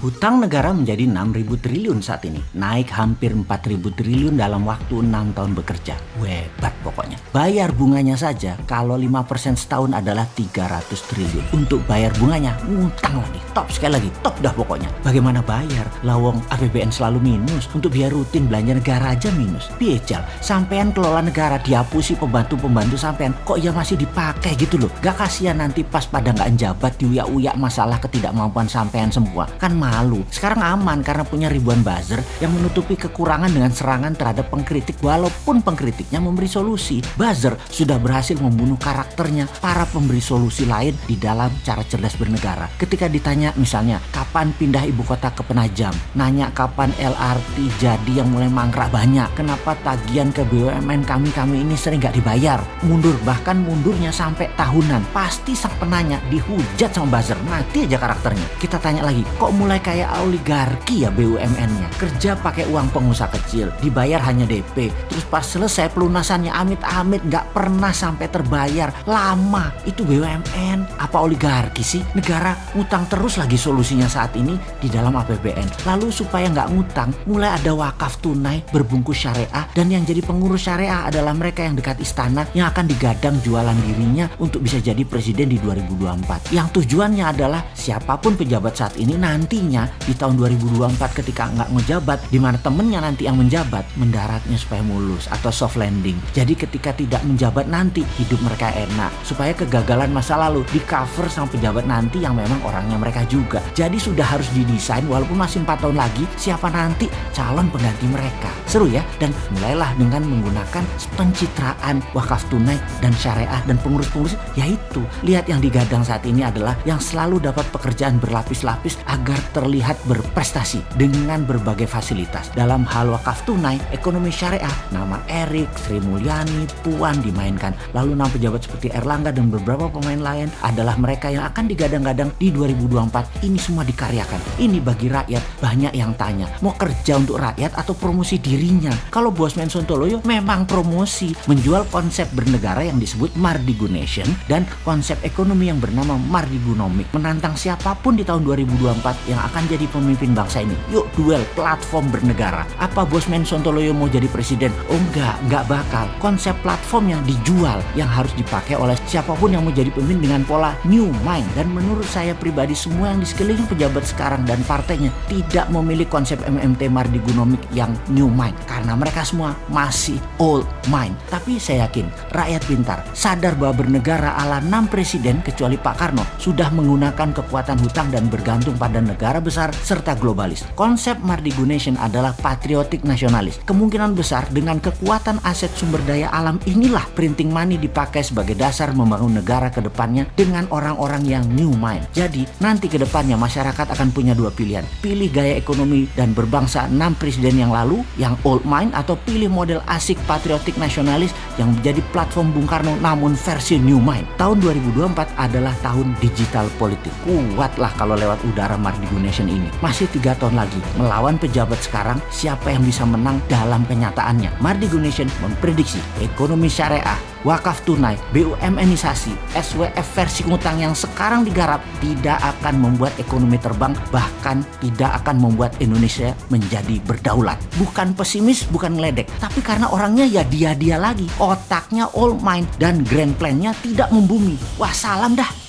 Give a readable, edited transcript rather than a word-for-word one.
Hutang negara menjadi 6.000 triliun saat ini, naik hampir 4.000 triliun dalam waktu 6 tahun bekerja. Hebat pokoknya. Bayar bunganya saja kalau 5% setahun adalah 300 triliun. Untuk bayar bunganya, ngutang lagi. Top sekali lagi, top dah pokoknya. Bagaimana bayar? Lawong APBN selalu minus, untuk biaya rutin belanja negara aja minus. Piejal, sampean kelola negara dihapusi pembantu-pembantu sampean, kok ya masih dipakai gitu loh. Gak kasihan nanti pas pada nggak njabat diuyak-uyak masalah ketidakmampuan sampean semua. Kan malu. Sekarang aman karena punya ribuan buzzer yang menutupi kekurangan dengan serangan terhadap pengkritik walaupun pengkritiknya memberi solusi. Buzzer sudah berhasil membunuh karakternya para pemberi solusi lain di dalam cara cerdas bernegara. Ketika ditanya misalnya kapan pindah ibu kota ke Penajam, nanya kapan LRT jadi yang mulai mangkrak banyak, kenapa tagihan ke BUMN kami ini sering gak dibayar, mundur, bahkan mundurnya sampai tahunan. Pasti sang penanya dihujat sama buzzer, mati aja karakternya. Kita tanya lagi, kok mulai kayak oligarki ya BUMN-nya, kerja pakai uang pengusaha kecil, dibayar hanya DP, terus pas selesai pelunasannya amit-amit nggak pernah sampai terbayar, lama. Itu BUMN apa oligarki sih? Negara ngutang terus lagi solusinya saat ini di dalam APBN. Lalu supaya nggak ngutang, mulai ada wakaf tunai berbungkus syariah, dan yang jadi pengurus syariah adalah mereka yang dekat istana yang akan digadang jualan dirinya untuk bisa jadi presiden di 2024. Yang tujuannya adalah siapapun pejabat saat ini nantinya di tahun 2024 ketika nggak ngejabat, di mana temennya nanti yang menjabat, mendaratnya supaya mulus atau soft landing. Jadi ketika tidak menjabat nanti hidup mereka enak, supaya kegagalan masa lalu di cover sama pejabat nanti yang memang orangnya mereka juga. Jadi sudah harus didesain walaupun masih 4 tahun lagi siapa nanti calon pengganti mereka. Seru ya. Dan mulailah dengan menggunakan pencitraan wakaf tunai dan syariah dan pengurus-pengurus, yaitu lihat yang digadang saat ini adalah yang selalu dapat pekerjaan berlapis-lapis agar terlihat berprestasi dengan berbagai fasilitas. Dalam hal wakaf tunai, ekonomi syariah, nama Erik, Sri Mulyani, Puan dimainkan. Lalu nama pejabat seperti Erlangga dan beberapa pemain lain adalah mereka yang akan digadang-gadang di 2024. Ini semua dikaryakan. Ini bagi rakyat. Banyak yang tanya, mau kerja untuk rakyat atau promosi dirinya? Kalau Bosman Sontoloyo memang promosi, menjual konsep bernegara yang disebut Mardigunation dan konsep ekonomi yang bernama Mardigunomic, menantang siapapun di tahun 2024 yang akan jadi pemimpin bangsa ini. Yuk duel platform bernegara. Apa Bosman Sontoloyo mau jadi presiden? Oh enggak bakal. Konsep platform yang dijual yang harus dipakai oleh siapapun yang mau jadi pemimpin dengan pola new mind. Dan menurut saya pribadi, semua yang di sekeliling pejabat sekarang dan partainya tidak memilih konsep MMT Mardigunomic yang new mind, karena mereka semua masih old mind. Tapi saya yakin rakyat pintar sadar bahwa bernegara ala 6 presiden kecuali Pak Karno sudah menggunakan kekuatan hutang dan bergantung pada negara besar serta globalis. Konsep Mardigunation adalah patriotik nasionalis. Kemungkinan besar dengan kekuatan aset sumber daya alam inilah printing money dipakai sebagai dasar membangun negara ke depannya dengan orang-orang yang new mind. Jadi nanti ke depannya masyarakat akan punya dua pilihan. Pilih gaya ekonomi dan berbangsa 6 presiden yang lalu yang old mind, atau pilih model asik patriotik nasionalis yang menjadi platform Bung Karno namun versi new mind. Tahun 2024 adalah tahun digital politik. Kuatlah kalau lewat udara Mardigunation ini. Masih 3 tahun lagi melawan pejabat sekarang, siapa yang bisa menang dalam kenyataannya? Mardigunation memprediksi ekonomi syariah, wakaf tunai, BUMNisasi, SWF versi ngutang yang sekarang digarap tidak akan membuat ekonomi terbang, bahkan tidak akan membuat Indonesia menjadi berdaulat. Bukan pesimis, bukan ngeledek, tapi karena orangnya ya dia lagi, otaknya all mind dan grand plan-nya tidak membumi. Wah, salam dah.